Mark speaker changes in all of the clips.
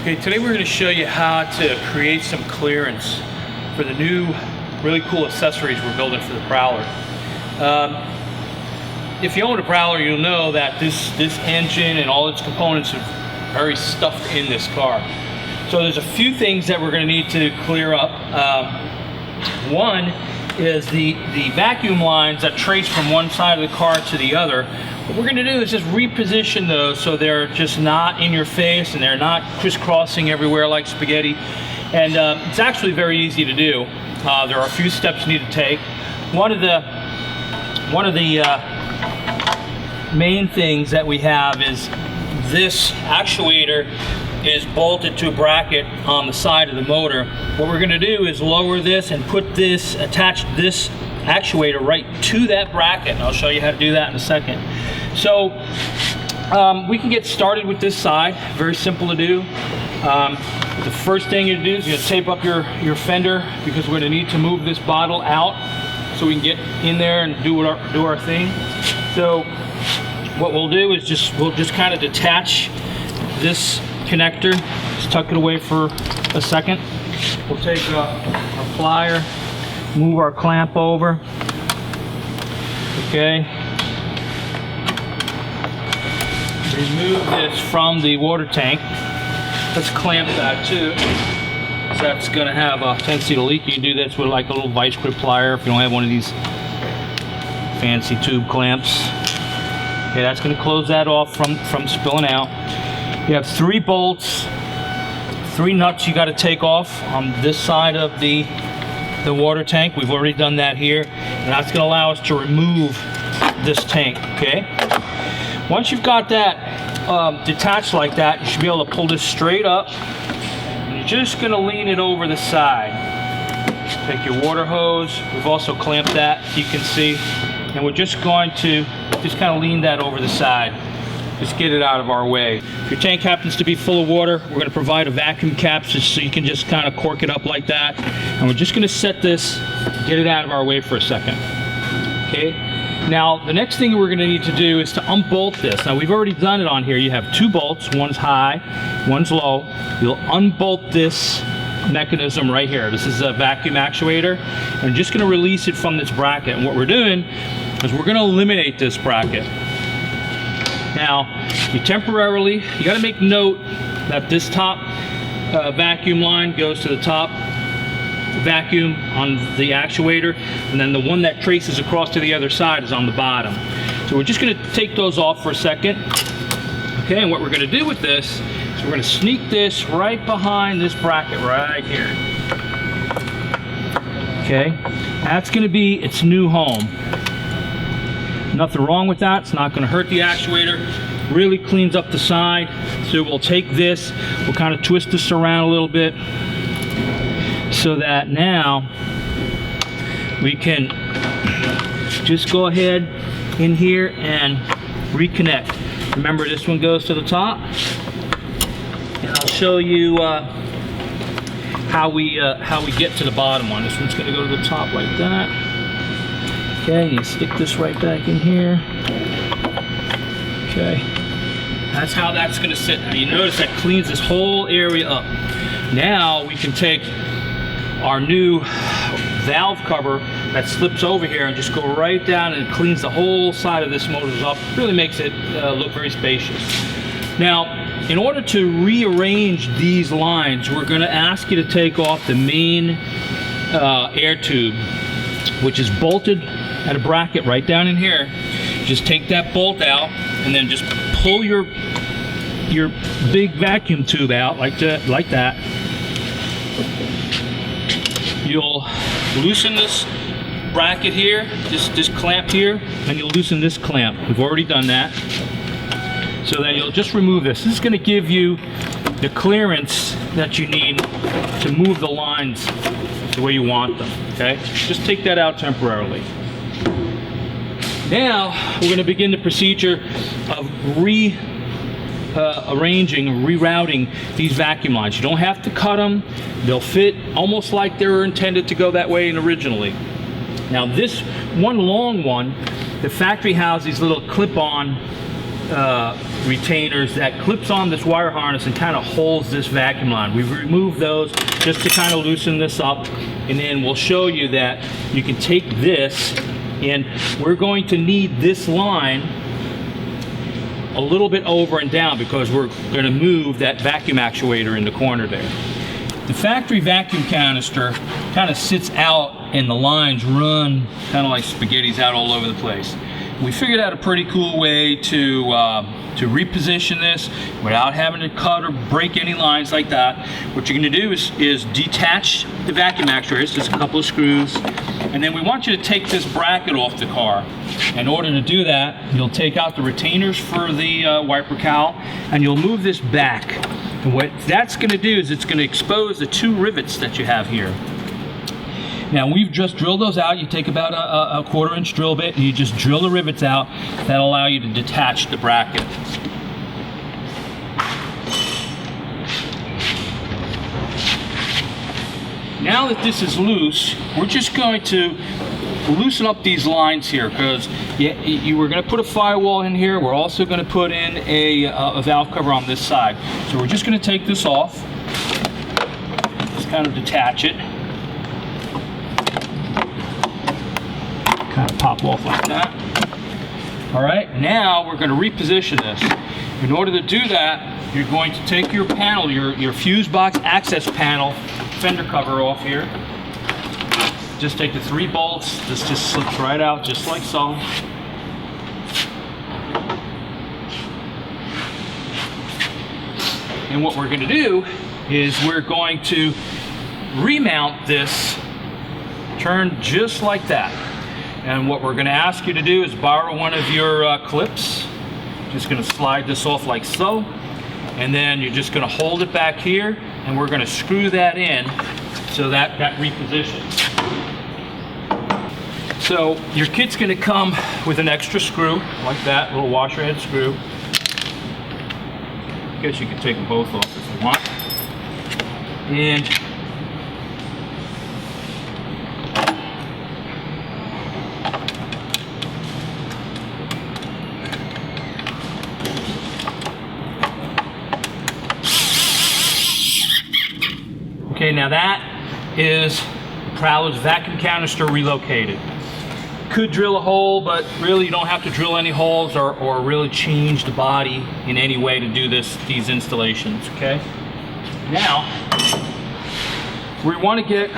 Speaker 1: Okay, today we're going to show you how to create some clearance for the new really cool accessories we're building for the Prowler. If you own a Prowler, you'll know that this engine and all its components are very stuffed in this car. So there's a few things that we're going to need to clear up. One is the vacuum lines that trace from one side of the car to the other. What we're going to do is just reposition those so they're just not in your face and they're not crisscrossing everywhere like spaghetti. And it's actually very easy to do. There are a few steps you need to take. One of the main things that we have is this actuator is bolted to a bracket on the side of the motor. What we're going to do is lower this and attach this actuator right to that bracket. And I'll show you how to do that in a second. So we can get started with this side. Very simple to do. The first thing you do is you're going to tape up your fender, because we're going to need to move this bottle out so we can get in there and do our thing. So what we'll do is we'll just kind of detach this connector, just tuck it away for a second. We'll take a plier, move our clamp over. Okay. Remove this from the water tank. Let's clamp that too. So that's going to have a tendency to leak. You can do this with like a little vice grip plier if you don't have one of these fancy tube clamps. Okay, that's going to close that off from spilling out. You have 3 bolts, 3 nuts you got to take off on this side of the water tank. We've already done that here, and that's going to allow us to remove this tank. Okay. Once you've got that detached like that, you should be able to pull this straight up. And you're just going to lean it over the side. Take your water hose. We've also clamped that, you can see. And we're just going to kind of lean that over the side. Just get it out of our way. If your tank happens to be full of water, we're going to provide a vacuum cap just so you can just kind of cork it up like that. And we're just going to set this, get it out of our way for a second. Okay. Now, the next thing we're going to need to do is to unbolt this. Now, we've already done it on here. You have 2 bolts. One's high, one's low. You'll unbolt this mechanism right here. This is a vacuum actuator. I'm just going to release it from this bracket. And what we're doing is we're going to eliminate this bracket. Now, you got to make note that this top vacuum line goes to the top vacuum on the actuator, and then the one that traces across to the other side is on the bottom. So we're just going to take those off for a second. Okay, and what we're going to do with this is we're going to sneak this right behind this bracket right here. Okay, that's going to be its new home. Nothing wrong with that. It's not going to hurt the actuator. Really cleans up the side. So we'll take this, we'll kind of twist this around a little bit so that now we can just go ahead in here and reconnect. Remember, this one goes to the top, and I'll show you how we get to the bottom one. This one's going to go to the top like that. Okay, you stick this right back in here. Okay, that's how that's going to sit. Now you notice that cleans this whole area up. Now we can take our new valve cover that slips over here and just go right down and cleans the whole side of this motor up. Really makes it look very spacious. Now, in order to rearrange these lines, we're going to ask you to take off the main air tube, which is bolted at a bracket right down in here. Just take that bolt out and then just pull your big vacuum tube out like that. You'll loosen this bracket here, this clamp here, and you'll loosen this clamp. We've already done that. So then you'll just remove this. This is going to give you the clearance that you need to move the lines the way you want them. Okay? Just take that out temporarily. Now we're going to begin the procedure of arranging, rerouting these vacuum lines. You don't have to cut them. They'll fit almost like they were intended to go that way originally. Now this one long one, the factory has these little clip-on retainers that clips on this wire harness and kind of holds this vacuum line. We've removed those just to kind of loosen this up, and then we'll show you that you can take this, and we're going to need this line a little bit over and down because we're going to move that vacuum actuator in the corner there. The factory vacuum canister kind of sits out and the lines run kind of like spaghettis out all over the place. We figured out a pretty cool way to reposition this without having to cut or break any lines like that. What you're going to do is detach the vacuum actuators, just a couple of screws, and then we want you to take this bracket off the car. In order to do that, you'll take out the retainers for the wiper cowl, and you'll move this back. And what that's going to do is it's going to expose the two rivets that you have here. Now we've just drilled those out. You take about a 1/4 inch drill bit and you just drill the rivets out. That'll allow you to detach the bracket. Now that this is loose, we're just going to loosen up these lines here, because you were going to put a firewall in here. We're also going to put in a valve cover on this side. So we're just going to take this off, just kind of detach it, kind of pop off like that. All right, now we're going to reposition this. In order to do that, you're going to take your panel, your fuse box access panel fender cover off here. Just take the 3 bolts. This just slips right out just like so. And what we're going to do is we're going to remount this, turn just like that. And what we're going to ask you to do is borrow one of your clips. Just going to slide this off like so. And then you're just going to hold it back here, and we're going to screw that in so that repositions. So your kit's going to come with an extra screw like that, little washer head screw. I guess you can take them both off if you want. And okay, now that is Prowler's vacuum canister relocated. Could drill a hole, but really you don't have to drill any holes or really change the body in any way to do these installations, okay? Now, we want to get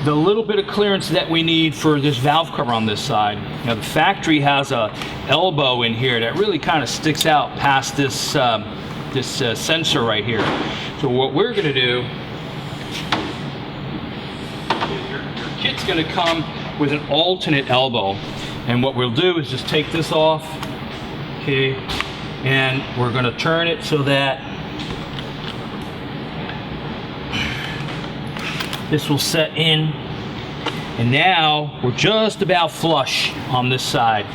Speaker 1: the little bit of clearance that we need for this valve cover on this side. Now the factory has a elbow in here that really kind of sticks out past this, sensor right here. So what we're going to do, your kit's going to come with an alternate elbow, and what we'll do is just take this off, okay, and we're going to turn it so that this will set in, and now we're just about flush on this side.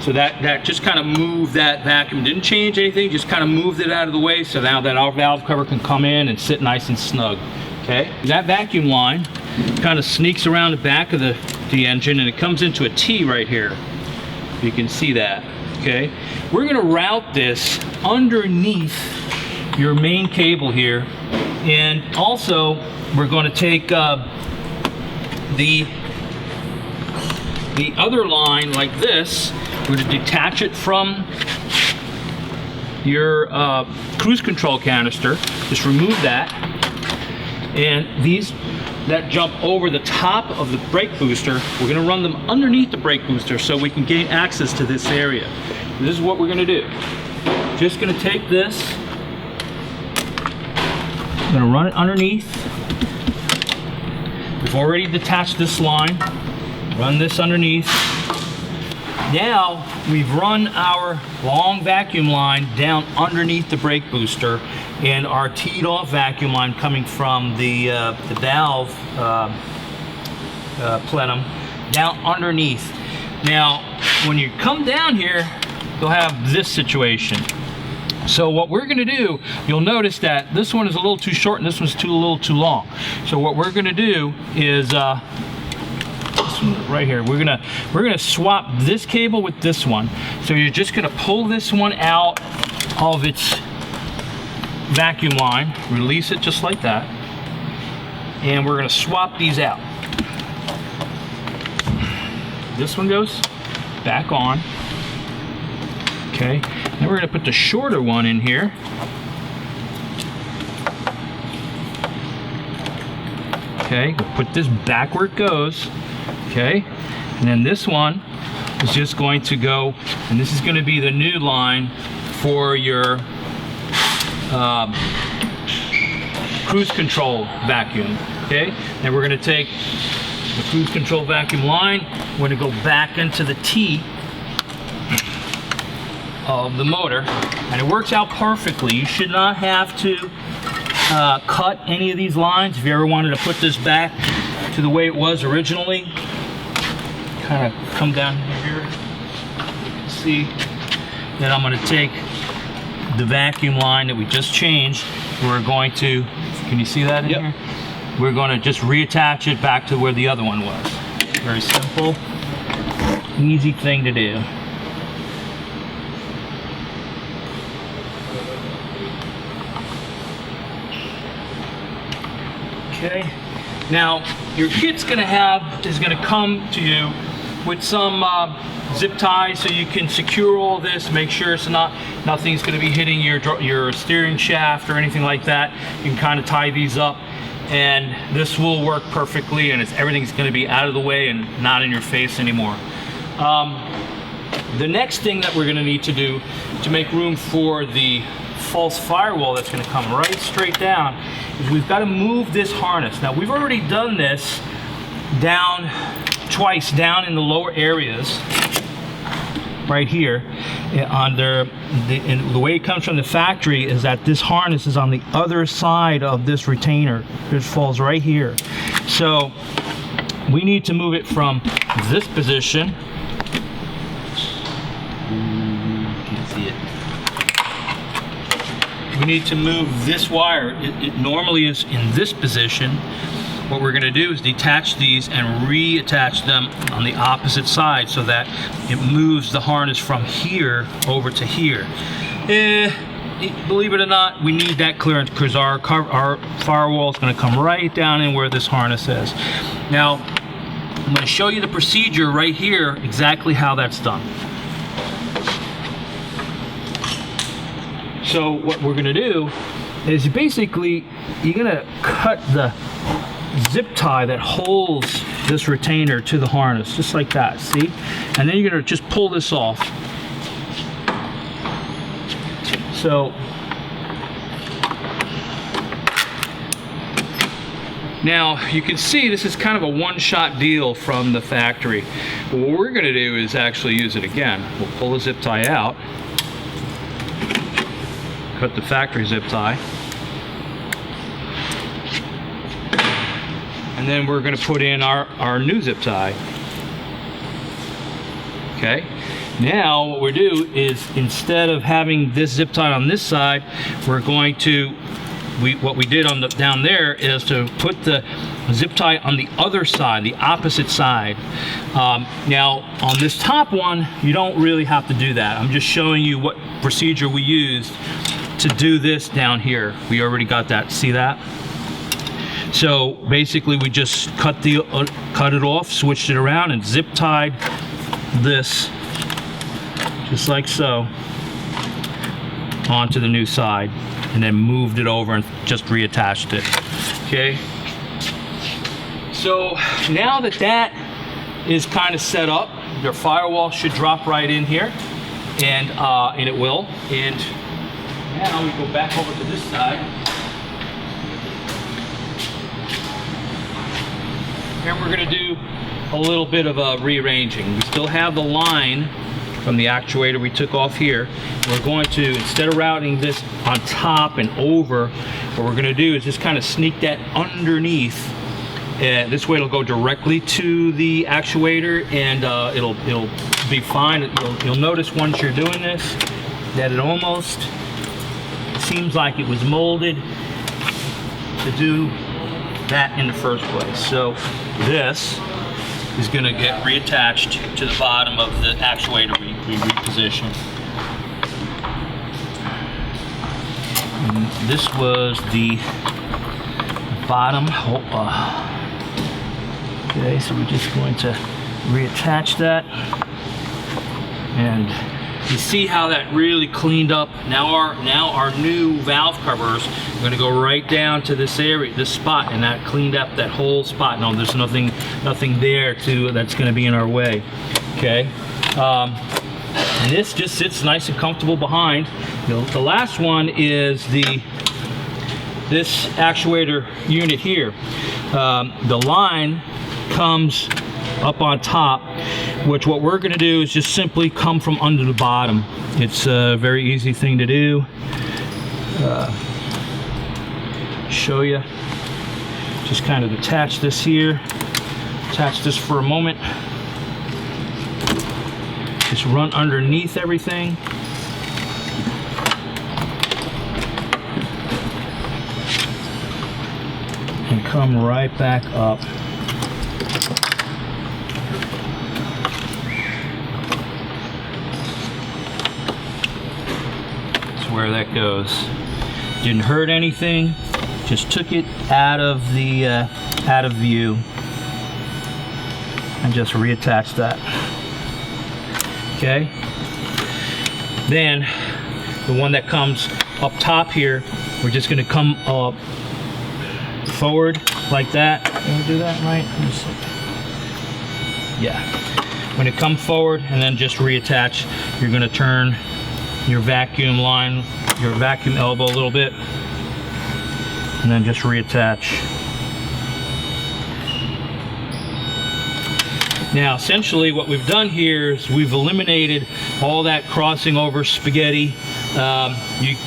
Speaker 1: So that just kind of moved that vacuum, didn't change anything, just kind of moved it out of the way, so now that our valve cover can come in and sit nice and snug. Okay, that vacuum line kind of sneaks around the back of the engine, and it comes into a T right here. You can see that. Okay, we're going to route this underneath your main cable here, and also we're going to take the other line like this. We're going to detach it from your cruise control canister. Just remove that, and these that jump over the top of the brake booster, we're going to run them underneath the brake booster so we can gain access to this area. This is what we're going to do. Just going to take this, I'm going to run it underneath. We've already detached this line. Run this underneath. Now we've run our long vacuum line down underneath the brake booster, and our teed off vacuum line coming from the valve plenum down underneath. Now when you come down here, you'll have this situation. So what we're going to do, you'll notice that this one is a little too short and this one's a little too long. So what we're going to do is this right here. We're gonna swap this cable with this one. So you're just gonna pull this one out of its vacuum line, release it just like that, and we're gonna swap these out. This one goes back on. Okay, then we're gonna put the shorter one in here. Okay, we'll put this back where it goes. Okay, and then this one is just going to go, and this is going to be the new line for your cruise control vacuum. Okay, then we're going to take the cruise control vacuum line, we're going to go back into the T of the motor, and it works out perfectly. You should not have to cut any of these lines. If you ever wanted to put this back to the way it was originally, kind of come down here, you can see that I'm going to take the vacuum line that we just changed. We're going to, can you see that in here? We're going to just reattach it back to where the other one was. Very simple, easy thing to do. Okay, now your kit's is gonna come to you with some zip ties so you can secure all this, make sure it's nothing's gonna be hitting your steering shaft or anything like that. You can kind of tie these up, and this will work perfectly, and everything's gonna be out of the way and not in your face anymore. The next thing that we're gonna need to do to make room for the false firewall that's going to come right straight down is we've got to move this harness. Now we've already done this twice down in the lower areas right here under the way it comes from the factory is that this harness is on the other side of this retainer. It falls right here. So we need to move it from this position. You can see it. We need to move this wire. It normally is in this position. What we're going to do is detach these and reattach them on the opposite side so that it moves the harness from here over to here. Believe it or not, we need that clearance because our firewall is going to come right down in where this harness is. Now, I'm going to show you the procedure right here, exactly how that's done. So what we're going to do is basically you're going to cut the zip tie that holds this retainer to the harness, just like that, see? And then you're going to just pull this off. So now you can see this is kind of a one-shot deal from the factory. But what we're going to do is actually use it again. We'll pull the zip tie out. Cut the factory zip tie, and then we're going to put in our new zip tie. Okay, now what we do is instead of having this zip tie on this side, we're going to what we did down there is to put the zip tie on the other side, the opposite side. Now on this top one you don't really have to do that. I'm just showing you what procedure we used to do this down here. We already got that, see that? So basically we just cut it off, switched it around, and zip tied this just like so onto the new side, and then moved it over and just reattached it. Okay, so now that that is kind of set up, your firewall should drop right in here, and it will. And now we go back over to this side, and we're going to do a little bit of rearranging. We still have the line from the actuator we took off here. We're going to, instead of routing this on top and over, what we're going to do is just kind of sneak that underneath. This way it'll go directly to the actuator, and it'll be fine. You'll notice once you're doing this that it almost seems like it was molded to do that in the first place. So this is going to get reattached to the bottom of the actuator we reposition. And this was the bottom. Okay, so we're just going to reattach that, and you see how that really cleaned up. Now our new valve covers are going to go right down to this area, this spot, and that cleaned up that whole spot. No, there's nothing there that's going to be in our way. Okay, and this just sits nice and comfortable behind. The last one is this actuator unit here. The line comes up on top, which what we're going to do is just simply come from under the bottom. It's a very easy thing to do. Show you. Just kind of attach this here. Attach this for a moment. Just run underneath everything. And come right back up. That's where that goes. Didn't hurt anything. Just took it out of view and just reattached that. Okay. Then the one that comes up top here, we're just going to come up forward like that. Can we do that right? Let me see. Yeah. When it comes forward and then just reattach, you're going to turn your vacuum line, your vacuum elbow a little bit, and then just reattach. Now, essentially what we've done here is we've eliminated all that crossing over spaghetti.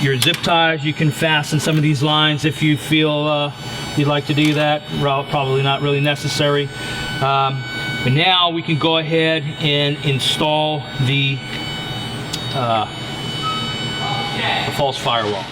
Speaker 1: Your zip ties, you can fasten some of these lines if you feel you'd like to do that. Probably not really necessary. But now we can go ahead and install the false firewall.